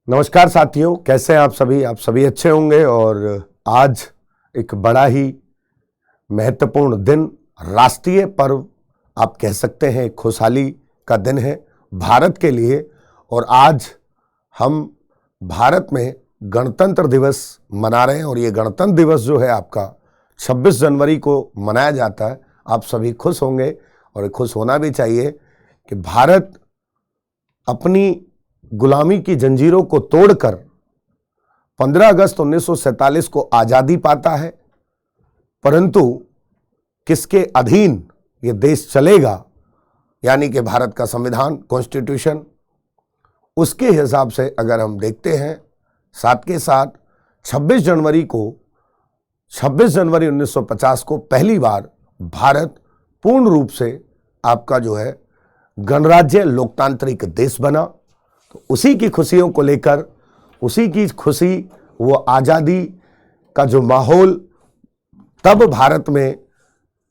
नमस्कार साथियों, कैसे हैं आप सभी अच्छे होंगे। और आज एक बड़ा ही महत्वपूर्ण दिन, राष्ट्रीय पर्व आप कह सकते हैं, खुशहाली का दिन है भारत के लिए। और आज हम भारत में गणतंत्र दिवस मना रहे हैं और ये गणतंत्र दिवस जो है आपका 26 जनवरी को मनाया जाता है। आप सभी खुश होंगे और खुश होना भी चाहिए कि भारत अपनी गुलामी की जंजीरों को तोड़कर 15 अगस्त 1947 को आज़ादी पाता है। परंतु किसके अधीन ये देश चलेगा, यानी कि भारत का संविधान, कॉन्स्टिट्यूशन, उसके हिसाब से अगर हम देखते हैं, साथ के साथ 26 जनवरी 1950 को पहली बार भारत पूर्ण रूप से आपका जो है गणराज्य लोकतांत्रिक देश बना। तो उसी की खुशियों को लेकर, उसी की खुशी, वो आज़ादी का जो माहौल तब भारत में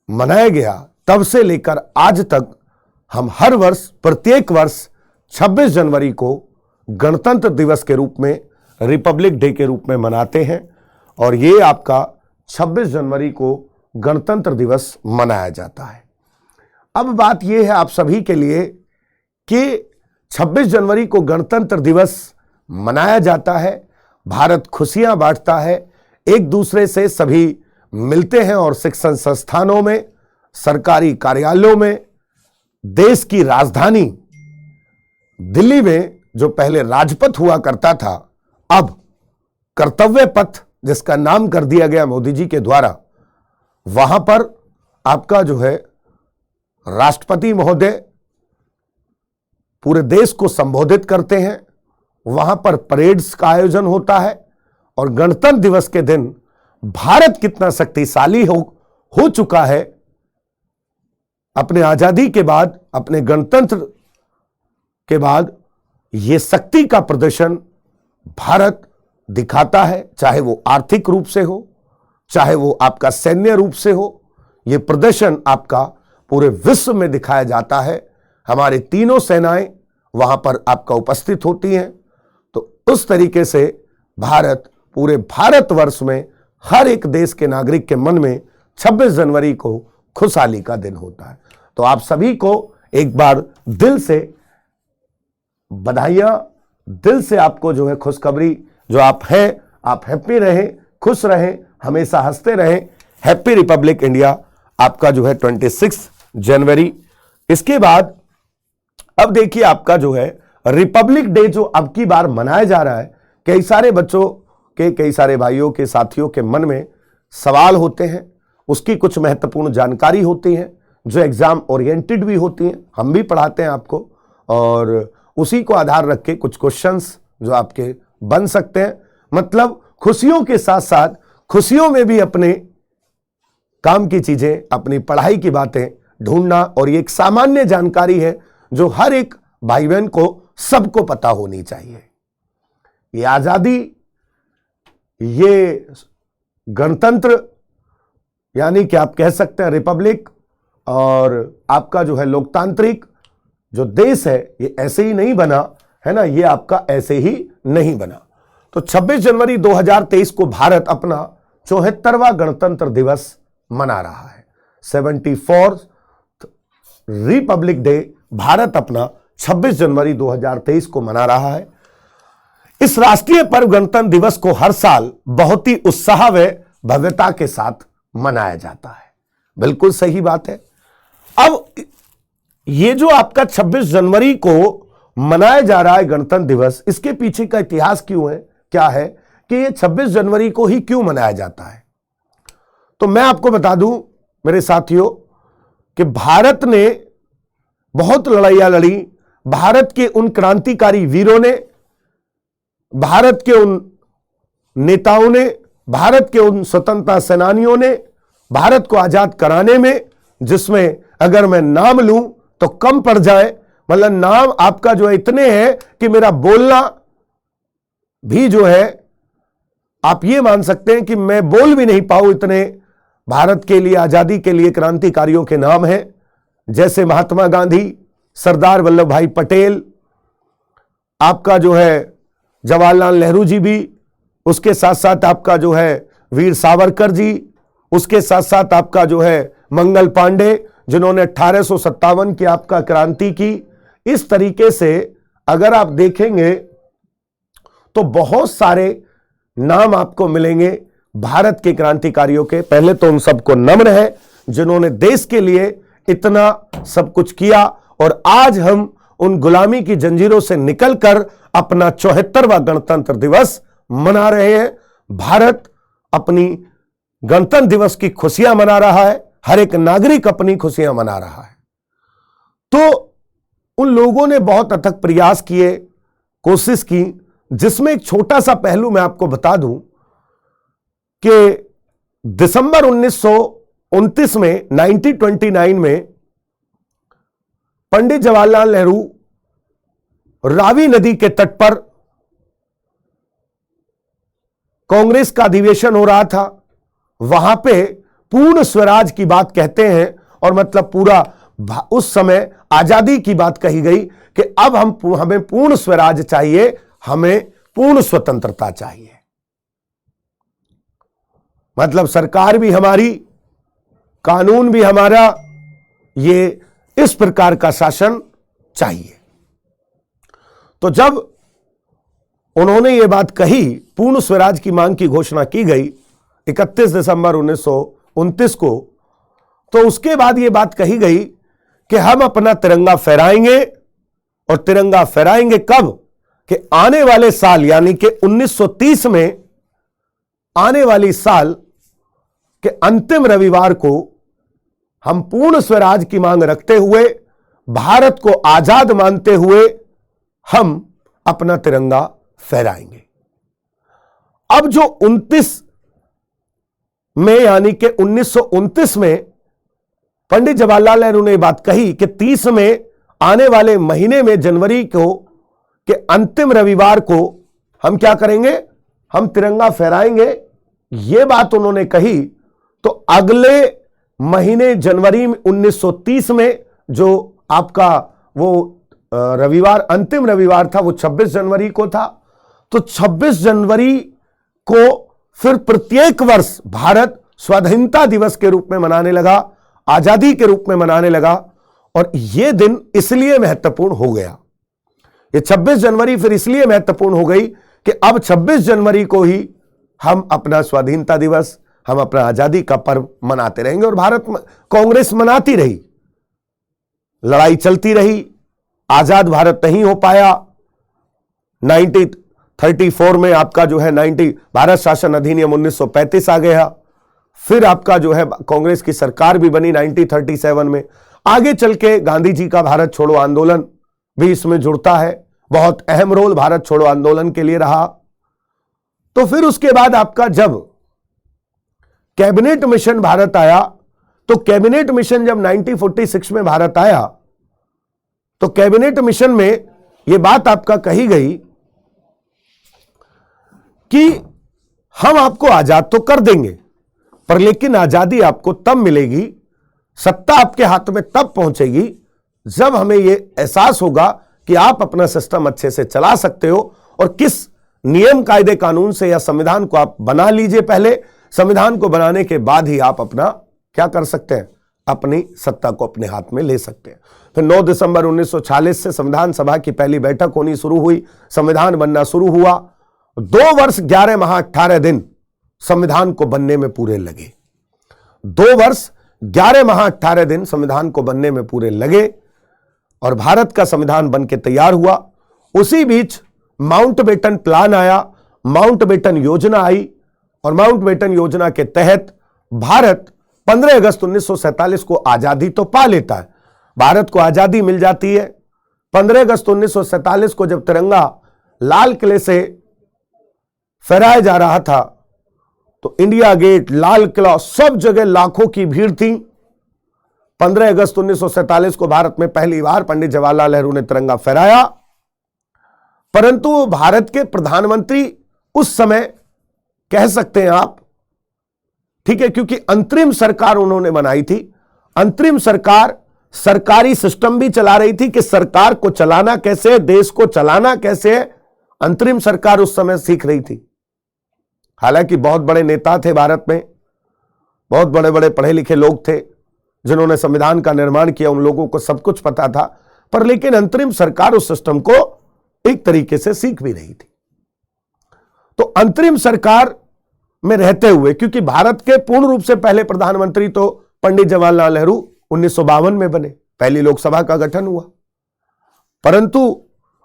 मनाया गया, तब से लेकर आज तक हम हर वर्ष, प्रत्येक वर्ष 26 जनवरी को गणतंत्र दिवस के रूप में, रिपब्लिक डे के रूप में मनाते हैं। और ये आपका 26 जनवरी को गणतंत्र दिवस मनाया जाता है। अब बात यह है आप सभी के लिए कि 26 जनवरी को गणतंत्र दिवस मनाया जाता है, भारत खुशियां बांटता है, एक दूसरे से सभी मिलते हैं और शिक्षण संस्थानों में, सरकारी कार्यालयों में, देश की राजधानी दिल्ली में जो पहले राजपथ हुआ करता था, अब कर्तव्य पथ जिसका नाम कर दिया गया मोदी जी के द्वारा, वहां पर आपका जो है राष्ट्रपति महोदय पूरे देश को संबोधित करते हैं। वहां पर परेड्स का आयोजन होता है और गणतंत्र दिवस के दिन भारत कितना शक्तिशाली हो चुका है, अपने आजादी के बाद, अपने गणतंत्र के बाद, यह शक्ति का प्रदर्शन भारत दिखाता है। चाहे वो आर्थिक रूप से हो, चाहे वो आपका सैन्य रूप से हो, यह प्रदर्शन आपका पूरे विश्व में दिखाया जाता है। हमारी तीनों सेनाएं वहां पर आपका उपस्थित होती हैं। तो उस तरीके से भारत, पूरे भारतवर्ष में हर एक देश के नागरिक के मन में 26 जनवरी को खुशहाली का दिन होता है। तो आप सभी को एक बार दिल से बधाइयां, दिल से आपको जो है खुशखबरी, जो आप हैं, आप हैप्पी रहें, खुश रहें, हमेशा हंसते रहें। हैप्पी रिपब्लिक इंडिया आपका जो है 26 जनवरी। इसके बाद अब देखिए आपका जो है रिपब्लिक डे जो अब की बार मनाया जा रहा है, कई सारे बच्चों के, कई सारे भाइयों के, साथियों के मन में सवाल होते हैं, उसकी कुछ महत्वपूर्ण जानकारी होती है जो एग्जाम ओरिएंटेड भी होती हैं, हम भी पढ़ाते हैं आपको, और उसी को आधार रख के कुछ क्वेश्चंस जो आपके बन सकते हैं। मतलब खुशियों के साथ साथ खुशियों में भी अपने काम की चीजें, अपनी पढ़ाई की बातें ढूंढना, और ये एक सामान्य जानकारी है जो हर एक भाई बहन को, सबको पता होनी चाहिए। ये आजादी, ये गणतंत्र, यानी कि आप कह सकते हैं रिपब्लिक, और आपका जो है लोकतांत्रिक जो देश है, ये ऐसे ही नहीं बना है ना, ये आपका ऐसे ही नहीं बना। तो 26 जनवरी 2023 को भारत अपना 74वां गणतंत्र दिवस मना रहा है। 74th रिपब्लिक डे भारत अपना 26 जनवरी 2023 को मना रहा है। इस राष्ट्रीय पर्व गणतंत्र दिवस को हर साल बहुत ही उत्साह व भव्यता के साथ मनाया जाता है। बिल्कुल सही बात है। अब ये जो आपका 26 जनवरी को मनाया जा रहा है गणतंत्र दिवस, इसके पीछे का इतिहास क्यों है, क्या है कि ये 26 जनवरी को ही क्यों मनाया जाता है? तो मैं आपको बता दूं मेरे साथियों कि भारत ने बहुत लड़ाइयां लड़ी। भारत के उन क्रांतिकारी वीरों ने, भारत के उन नेताओं ने, भारत के उन स्वतंत्रता सेनानियों ने भारत को आजाद कराने में, जिसमें अगर मैं नाम लूं तो कम पड़ जाए, मतलब नाम आपका जो है इतने हैं कि मेरा बोलना भी जो है, आप ये मान सकते हैं कि मैं बोल भी नहीं पाऊं, इतने भारत के लिए, आजादी के लिए क्रांतिकारियों के नाम हैं। जैसे महात्मा गांधी, सरदार वल्लभ भाई पटेल, आपका जो है जवाहरलाल नेहरू जी भी, उसके साथ साथ आपका जो है वीर सावरकर जी, उसके साथ साथ आपका जो है मंगल पांडे, जिन्होंने 1857 की आपका क्रांति की। इस तरीके से अगर आप देखेंगे तो बहुत सारे नाम आपको मिलेंगे भारत के क्रांतिकारियों के। पहले तो उन सबको नम्र है जिन्होंने देश के लिए इतना सब कुछ किया, और आज हम उन गुलामी की जंजीरों से निकलकर अपना 74वां गणतंत्र दिवस मना रहे हैं। भारत अपनी गणतंत्र दिवस की खुशियां मना रहा है, हर एक नागरिक अपनी खुशियां मना रहा है। तो उन लोगों ने बहुत अथक प्रयास किए, कोशिश की, जिसमें एक छोटा सा पहलू मैं आपको बता दूं कि दिसंबर 1929 में 1929 में पंडित जवाहरलाल नेहरू रावी नदी के तट पर कांग्रेस का अधिवेशन हो रहा था। वहां पे पूर्ण स्वराज की बात कहते हैं, और मतलब पूरा उस समय आजादी की बात कही गई कि अब हमें पूर्ण स्वराज चाहिए, हमें पूर्ण स्वतंत्रता चाहिए। मतलब सरकार भी हमारी, कानून भी हमारा, ये इस प्रकार का शासन चाहिए। तो जब उन्होंने ये बात कही, पूर्ण स्वराज की मांग की घोषणा की गई 31 दिसंबर 1929 को, तो उसके बाद ये बात कही गई कि हम अपना तिरंगा फहराएंगे, और तिरंगा फहराएंगे कब? कि आने वाले साल यानी कि 1930 में आने वाली साल के अंतिम रविवार को हम पूर्ण स्वराज की मांग रखते हुए, भारत को आजाद मानते हुए हम अपना तिरंगा फहराएंगे। अब जो 29 में यानी कि 1929 में पंडित जवाहरलाल नेहरू ने बात कही कि 30 में आने वाले महीने में जनवरी को के अंतिम रविवार को हम क्या करेंगे? हम तिरंगा फहराएंगे। यह बात उन्होंने कही तो अगले महीने जनवरी 1930 में जो आपका वो रविवार, अंतिम रविवार था, वो 26 जनवरी को था। तो 26 जनवरी को फिर प्रत्येक वर्ष भारत स्वाधीनता दिवस के रूप में मनाने लगा, आजादी के रूप में मनाने लगा। और यह दिन इसलिए महत्वपूर्ण हो गया, ये 26 जनवरी फिर इसलिए महत्वपूर्ण हो गई कि अब 26 जनवरी को ही हम अपना स्वाधीनता दिवस, हम अपना आजादी का पर्व मनाते रहेंगे। और भारत में कांग्रेस मनाती रही, लड़ाई चलती रही, आजाद भारत नहीं हो पाया। 1934 में आपका जो है भारत शासन अधिनियम 1935 आ गया। फिर आपका जो है कांग्रेस की सरकार भी बनी 1937 में। आगे चल के गांधी जी का भारत छोड़ो आंदोलन भी इसमें जुड़ता है, बहुत अहम रोल भारत छोड़ो आंदोलन के लिए रहा। तो फिर उसके बाद आपका जब कैबिनेट मिशन भारत आया, तो कैबिनेट मिशन जब 1946 में भारत आया, तो कैबिनेट मिशन में यह बात आपका कही गई कि हम आपको आजाद तो कर देंगे, पर लेकिन आजादी आपको तब मिलेगी, सत्ता आपके हाथ में तब पहुंचेगी जब हमें यह एहसास होगा कि आप अपना सिस्टम अच्छे से चला सकते हो, और किस नियम कायदे कानून से या संविधान को आप बना लीजिए। पहले संविधान को बनाने के बाद ही आप अपना क्या कर सकते हैं, अपनी सत्ता को अपने हाथ में ले सकते हैं। फिर 9 दिसंबर 1946 से संविधान सभा की पहली बैठक होनी शुरू हुई, संविधान बनना शुरू हुआ। 2 वर्ष 11 माह 18 दिन संविधान को बनने में पूरे लगे। 2 वर्ष 11 माह 18 दिन संविधान को बनने में पूरे लगे, और भारत का संविधान बन के तैयार हुआ। उसी बीच माउंटबेटन प्लान आया, माउंटबेटन योजना आई, और माउंटबेटन योजना के तहत भारत 15 अगस्त 1947 को आजादी तो पा लेता है, भारत को आजादी मिल जाती है। 15 अगस्त 1947 को जब तिरंगा लाल किले से फहराया जा रहा था, तो इंडिया गेट, लाल किला, सब जगह लाखों की भीड़ थी। 15 अगस्त 1947 को भारत में पहली बार पंडित जवाहरलाल नेहरू ने तिरंगा फहराया, परंतु भारत के प्रधानमंत्री उस समय कह सकते हैं आप, ठीक है, क्योंकि अंतरिम सरकार उन्होंने बनाई थी। अंतरिम सरकार सरकारी सिस्टम भी चला रही थी कि सरकार को चलाना कैसे है, देश को चलाना कैसे है। अंतरिम सरकार उस समय सीख रही थी। हालांकि बहुत बड़े नेता थे भारत में, बहुत बड़े बड़े पढ़े लिखे लोग थे जिन्होंने संविधान का निर्माण किया, उन लोगों को सब कुछ पता था, पर लेकिन अंतरिम सरकार उस सिस्टम को एक तरीके से सीख भी रही थी। तो अंतरिम सरकार में रहते हुए, क्योंकि भारत के पूर्ण रूप से पहले प्रधानमंत्री तो पंडित जवाहरलाल नेहरू 1952 में बने, पहली लोकसभा का गठन हुआ, परंतु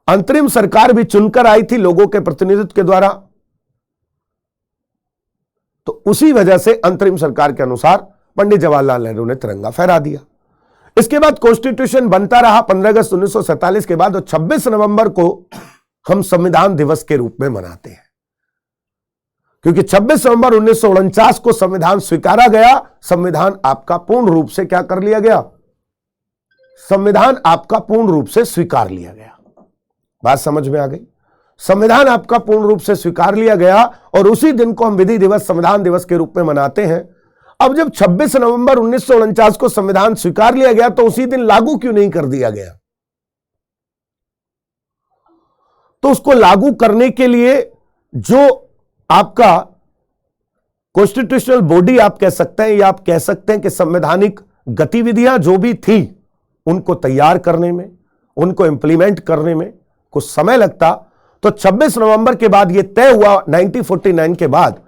अंतरिम सरकार भी चुनकर आई थी लोगों के प्रतिनिधित्व के द्वारा। तो उसी वजह से अंतरिम सरकार के अनुसार पंडित जवाहरलाल नेहरू ने तिरंगा फहरा दिया। इसके बाद कॉन्स्टिट्यूशन बनता रहा 15 अगस्त 1947 के बाद, और 26 नवंबर को हम संविधान दिवस के रूप में मनाते हैं, क्योंकि 26 नवंबर 1949 को संविधान स्वीकारा गया। संविधान आपका पूर्ण रूप से क्या कर लिया गया? संविधान आपका पूर्ण रूप से स्वीकार लिया गया। बात समझ में आ गई? संविधान आपका पूर्ण रूप से स्वीकार लिया गया और उसी दिन को हम विधि दिवस, संविधान दिवस के रूप में मनाते हैं। अब जब 26 नवंबर 1949 को संविधान स्वीकार लिया गया तो उसी दिन लागू क्यों नहीं कर दिया गया? तो उसको लागू करने के लिए जो आपका कॉन्स्टिट्यूशनल बॉडी आप कह सकते हैं, या आप कह सकते हैं कि संवैधानिक गतिविधियां जो भी थी, उनको तैयार करने में, उनको इंप्लीमेंट करने में कुछ समय लगता। तो 26 नवंबर के बाद यह तय हुआ 1949 के बाद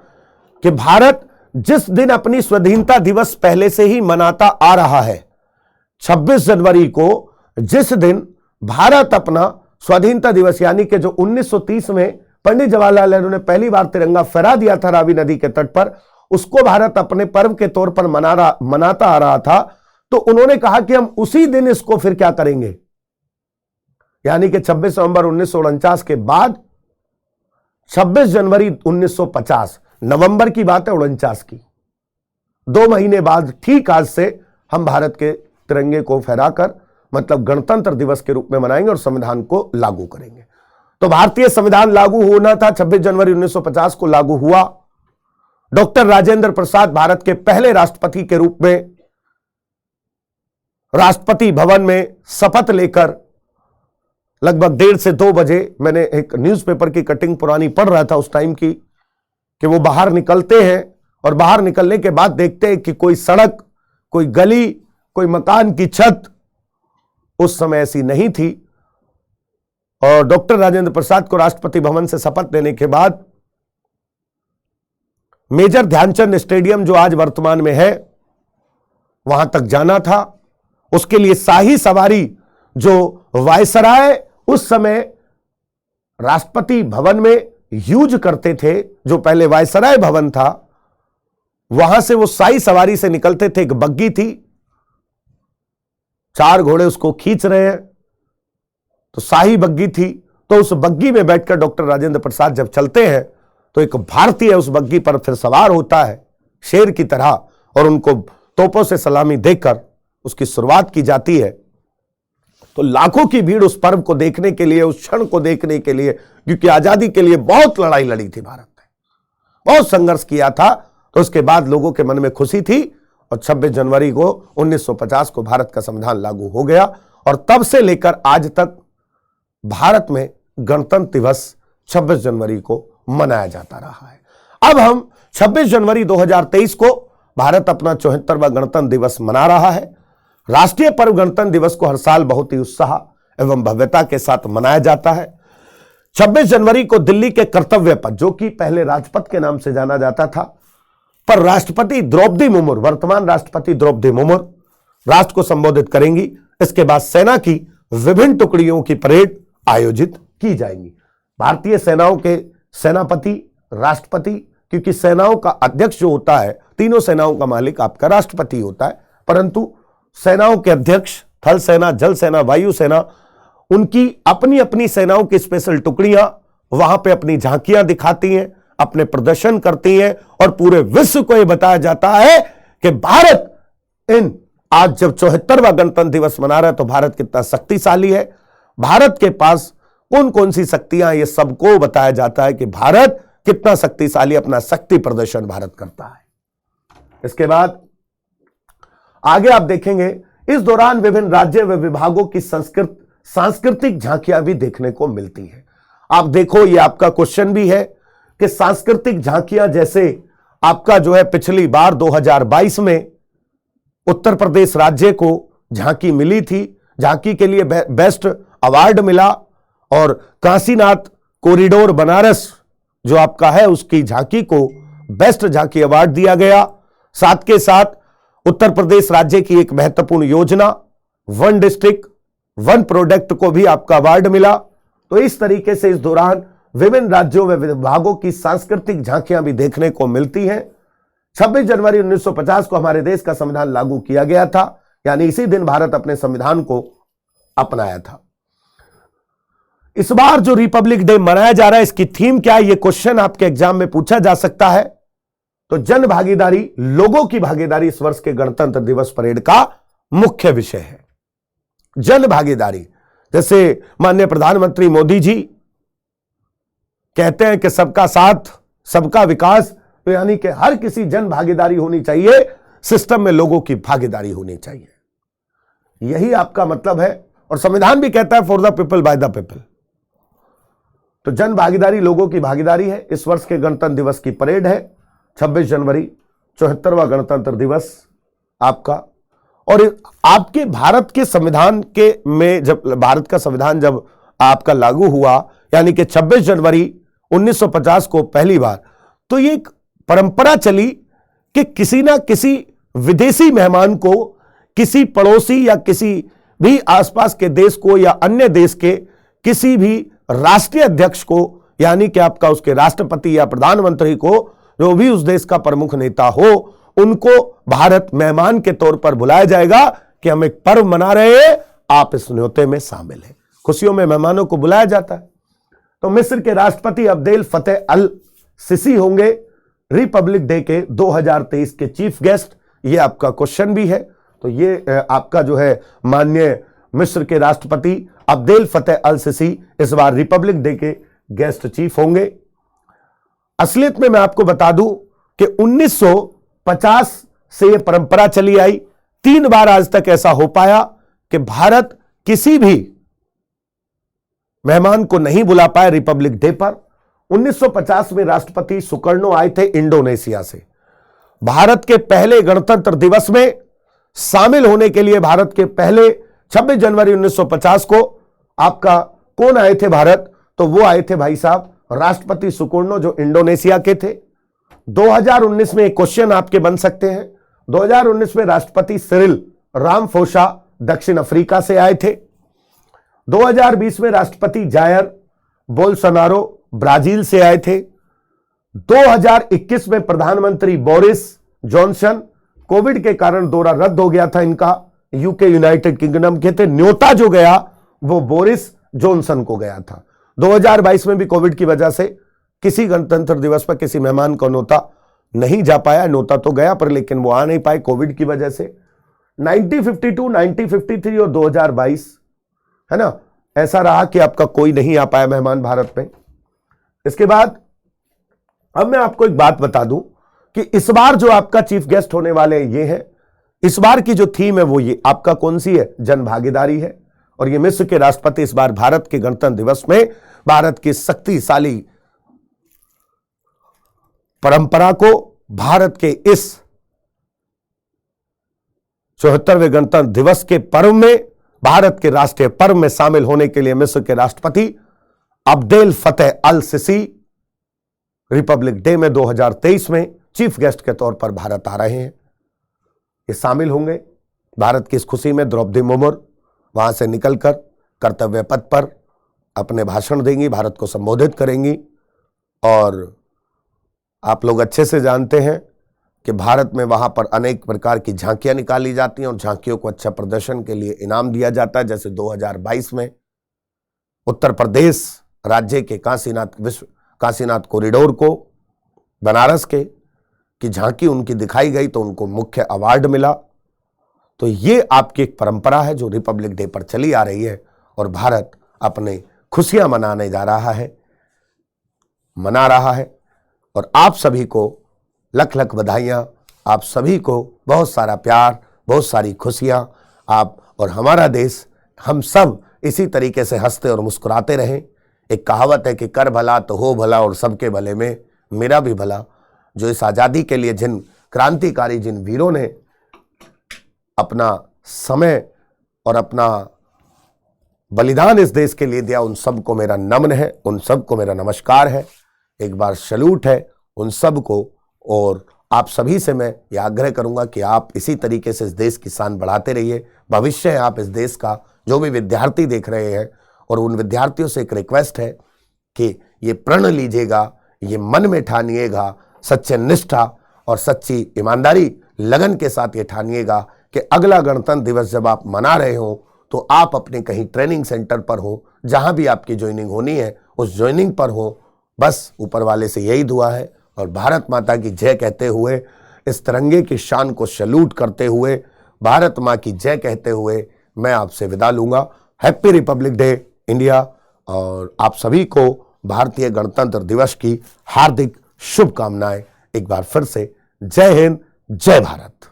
कि भारत जिस दिन अपनी स्वाधीनता दिवस पहले से ही मनाता आ रहा है, 26 जनवरी को जिस दिन भारत अपना स्वाधीनता दिवस, यानी कि जो 1930 में पंडित जवाहरलाल नेहरू ने पहली बार तिरंगा फहरा दिया था रावी नदी के तट पर, उसको भारत अपने पर्व के तौर पर मनाता आ रहा था। तो उन्होंने कहा कि हम उसी दिन इसको फिर क्या करेंगे, यानी कि 26 नवंबर 1949 के बाद 26 जनवरी 1950, नवंबर की बात है 49 की, 2 महीने बाद ठीक आज से हम भारत के तिरंगे को फहराकर, मतलब गणतंत्र दिवस के रूप में मनाएंगे और संविधान को लागू करेंगे। तो भारतीय संविधान लागू होना था, 26 जनवरी 1950 को लागू हुआ। डॉक्टर राजेंद्र प्रसाद भारत के पहले राष्ट्रपति के रूप में राष्ट्रपति भवन में शपथ लेकर लगभग 1:30 से 2 बजे, मैंने एक न्यूज़पेपर की कटिंग पुरानी पढ़ रहा था उस टाइम की, कि वो बाहर निकलते हैं और बाहर निकलने के बाद देखते हैं कि कोई सड़क, कोई गली, कोई मकान की छत उस समय ऐसी नहीं थी। और डॉक्टर राजेंद्र प्रसाद को राष्ट्रपति भवन से शपथ लेने के बाद मेजर ध्यानचंद स्टेडियम, जो आज वर्तमान में है, वहां तक जाना था। उसके लिए शाही सवारी जो वायसराय उस समय राष्ट्रपति भवन में यूज करते थे, जो पहले वायसराय भवन था, वहां से वो शाही सवारी से निकलते थे। एक बग्गी थी, 4 घोड़े उसको खींच रहे हैं, तो शाही बग्गी थी। तो उस बग्गी में बैठकर डॉक्टर राजेंद्र प्रसाद जब चलते हैं तो एक भारतीय उस बग्गी पर फिर सवार होता है शेर की तरह, और उनको तोपों से सलामी देकर उसकी शुरुआत की जाती है। तो लाखों की भीड़ उस पर्व को देखने के लिए, उस क्षण को देखने के लिए, क्योंकि आजादी के लिए बहुत लड़ाई लड़ी थी भारत ने, बहुत संघर्ष किया था। तो उसके बाद लोगों के मन में खुशी थी और 26 जनवरी को 1950 को भारत का संविधान लागू हो गया। और तब से लेकर आज तक भारत में गणतंत्र दिवस 26 जनवरी को मनाया जाता रहा है। अब हम 26 जनवरी 2023 को भारत अपना 74वां गणतंत्र दिवस मना रहा है। राष्ट्रीय पर्व गणतंत्र दिवस को हर साल बहुत ही उत्साह एवं भव्यता के साथ मनाया जाता है। 26 जनवरी को दिल्ली के कर्तव्य पथ, जो कि पहले राजपथ के नाम से जाना जाता था, पर राष्ट्रपति द्रौपदी मुर्मू, वर्तमान राष्ट्रपति द्रौपदी मुर्मू राष्ट्र को संबोधित करेंगी। इसके बाद सेना की विभिन्न टुकड़ियों की परेड आयोजित की जाएंगी। भारतीय सेनाओं के सेनापति, राष्ट्रपति, क्योंकि सेनाओं का अध्यक्ष जो होता है, तीनों सेनाओं का मालिक आपका राष्ट्रपति होता है, परंतु सेनाओं के अध्यक्ष, थल सेना, जल सेना, वायु सेना, उनकी अपनी अपनी सेनाओं की स्पेशल टुकड़ियां वहां पे अपनी झांकियां दिखाती हैं, अपने प्रदर्शन करती हैं, और पूरे विश्व को यह बताया जाता है कि भारत आज जब 74वां गणतंत्र दिवस मना रहा है तो भारत कितना शक्तिशाली है, भारत के पास कौन कौन सी शक्तियां, ये सबको बताया जाता है कि भारत कितना शक्तिशाली, अपना शक्ति प्रदर्शन भारत करता है। इसके बाद आगे आप देखेंगे इस दौरान विभिन्न राज्य व विभागों की सांस्कृतिक झांकियां भी देखने को मिलती है। आप देखो, ये आपका क्वेश्चन भी है कि सांस्कृतिक झांकियां, जैसे आपका जो है पिछली बार 2022 में उत्तर प्रदेश राज्य को झांकी मिली थी, झांकी के लिए बेस्ट अवार्ड मिला, और काशीनाथ कॉरिडोर बनारस जो आपका है उसकी झांकी को बेस्ट झांकी अवार्ड दिया गया। साथ के साथ उत्तर प्रदेश राज्य की एक महत्वपूर्ण योजना वन डिस्ट्रिक्ट वन प्रोडक्ट को भी आपका अवार्ड मिला। तो इस तरीके से इस दौरान विभिन्न राज्यों में विभागों की सांस्कृतिक झांकियां भी देखने को मिलती हैं। 26 जनवरी 1950 को हमारे देश का संविधान लागू किया गया था, यानी इसी दिन भारत अपने संविधान को अपनाया था। इस बार जो रिपब्लिक डे मनाया जा रहा है, इसकी थीम क्या है, यह क्वेश्चन आपके एग्जाम में पूछा जा सकता है। तो जन भागीदारी, लोगों की भागीदारी इस वर्ष के गणतंत्र दिवस परेड का मुख्य विषय है। जन भागीदारी, जैसे माननीय प्रधानमंत्री मोदी जी कहते हैं कि सबका साथ सबका विकास, तो यानी कि हर किसी जन भागीदारी होनी चाहिए, सिस्टम में लोगों की भागीदारी होनी चाहिए, यही आपका मतलब है। और संविधान भी कहता है for the people by the people. तो जन भागीदारी, लोगों की भागीदारी है। इस वर्ष के गणतंत्र दिवस की परेड है 26 जनवरी, 74वां गणतंत्र दिवस आपका। और आपके भारत के संविधान के में जब भारत का संविधान जब आपका लागू हुआ, यानी कि 26 जनवरी 1950 को पहली बार, तो ये एक परंपरा चली कि किसी ना किसी विदेशी मेहमान को, किसी पड़ोसी या किसी भी आसपास के देश को या अन्य देश के किसी भी राष्ट्रीय अध्यक्ष को, यानी कि आपका उसके राष्ट्रपति या प्रधानमंत्री को, जो भी उस देश का प्रमुख नेता हो, उनको भारत मेहमान के तौर पर बुलाया जाएगा कि हम एक पर्व मना रहे हैं, आप इस न्योते में शामिल हैं। खुशियों में मेहमानों को बुलाया जाता है। तो मिस्र के राष्ट्रपति अब्देल फतेह अल सिसी होंगे रिपब्लिक डे के 2023 के चीफ गेस्ट। ये आपका क्वेश्चन भी है। तो ये आपका जो है माननीय मिस्र के राष्ट्रपति अब्देल फतेह अल सिसी इस बार रिपब्लिक डे के गेस्ट चीफ होंगे। असलियत में मैं आपको बता दूं कि 1950 से यह परंपरा चली आई। 3 बार आज तक ऐसा हो पाया कि भारत किसी भी मेहमान को नहीं बुला पाया रिपब्लिक डे पर। 1950 में राष्ट्रपति सुकर्णो आए थे इंडोनेशिया से। भारत के पहले गणतंत्र दिवस में शामिल होने के लिए भारत के पहले 26 जनवरी 1950 को आपका कौन आए थे भारत, तो वो आए थे भाई साहब राष्ट्रपति सुकर्णो, जो इंडोनेशिया के थे। 2019 में एक क्वेश्चन आपके बन सकते हैं। 2019 में राष्ट्रपति सिरिल रामफोसा दक्षिण अफ्रीका से आए थे। 2020 में राष्ट्रपति जायर बोल्सोनारो ब्राजील से आए थे। 2021 में प्रधानमंत्री बोरिस जॉनसन, कोविड के कारण दौरा रद्द हो गया था इनका, यूके यूनाइटेड किंगडम के थे, न्योता जो गया वो बोरिस जॉनसन को गया था। 2022 में भी कोविड की वजह से किसी गणतंत्र दिवस पर किसी मेहमान को न्योता नहीं जा पाया। न्योता तो गया पर लेकिन वो आ नहीं पाए कोविड की वजह से। 1952, 1953 और 2022 है ना, ऐसा रहा कि आपका कोई नहीं आ पाया मेहमान भारत में। इसके बाद अब मैं आपको एक बात बता दूं कि इस बार जो आपका चीफ गेस्ट होने वाले ये है। इस बार की जो थीम है वो ये आपका कौन सी है, जन भागीदारी है। और ये मिस्र के राष्ट्रपति इस बार भारत के गणतंत्र दिवस में भारत की शक्तिशाली परंपरा को, भारत के इस 74वें गणतंत्र दिवस के पर्व में, भारत के राष्ट्रीय पर्व में शामिल होने के लिए मिस्र के राष्ट्रपति Abdel Fattah al Sisi Republic Day में 2023 में चीफ गेस्ट के तौर पर भारत आ रहे हैं। ये शामिल होंगे। भारत की इस खुशी में द्रौपदी मुर्मू वहां से निकलकर कर्तव्य पथ पर अपने भाषण देंगी, भारत को संबोधित करेंगी। और आप लोग अच्छे से जानते हैं कि भारत में वहां पर अनेक प्रकार की झांकियां निकाली जाती हैं और झांकियों को अच्छा प्रदर्शन के लिए इनाम दिया जाता है। जैसे 2022 में उत्तर प्रदेश राज्य के काशीनाथ कॉरिडोर को बनारस के की झांकी उनकी दिखाई गई तो उनको मुख्य अवार्ड मिला। तो ये आपकी एक परंपरा है जो रिपब्लिक डे पर चली आ रही है और भारत अपने खुशियां मनाने जा रहा है, मना रहा है। और आप सभी को लख लख बधाइयाँ, आप सभी को बहुत सारा प्यार, बहुत सारी खुशियाँ। आप और हमारा देश, हम सब इसी तरीके से हंसते और मुस्कुराते रहें, एक कहावत है कि कर भला तो हो भला और सबके भले में मेरा भी भला। जो इस आज़ादी के लिए जिन क्रांतिकारी, जिन वीरों ने अपना समय और अपना बलिदान इस देश के लिए दिया, उन सबको मेरा नमन है, उन सबको मेरा नमस्कार है, एक बार सैल्यूट है उन सबको। और आप सभी से मैं ये आग्रह करूंगा कि आप इसी तरीके से इस देश की शान बढ़ाते रहिए। भविष्य है आप इस देश का। जो भी विद्यार्थी देख रहे हैं, और उन विद्यार्थियों से एक रिक्वेस्ट है कि ये प्रण लीजिएगा, ये मन में ठानिएगा, सच्चे निष्ठा और सच्ची ईमानदारी लगन के साथ ये ठानिएगा कि अगला गणतंत्र दिवस जब आप मना रहे हो तो आप अपने कहीं ट्रेनिंग सेंटर पर हो, जहां भी आपकी ज्वाइनिंग होनी है उस ज्वाइनिंग पर हो। बस ऊपर वाले से यही दुआ है। और भारत माता की जय कहते हुए, इस तिरंगे की शान को सैल्यूट करते हुए, भारत माँ की जय कहते हुए मैं आपसे विदा लूंगा। Happy Republic day India. और आप सभी को भारतीय गणतंत्र दिवस की हार्दिक शुभकामनाएं। एक बार फिर से जय हिंद, जय भारत।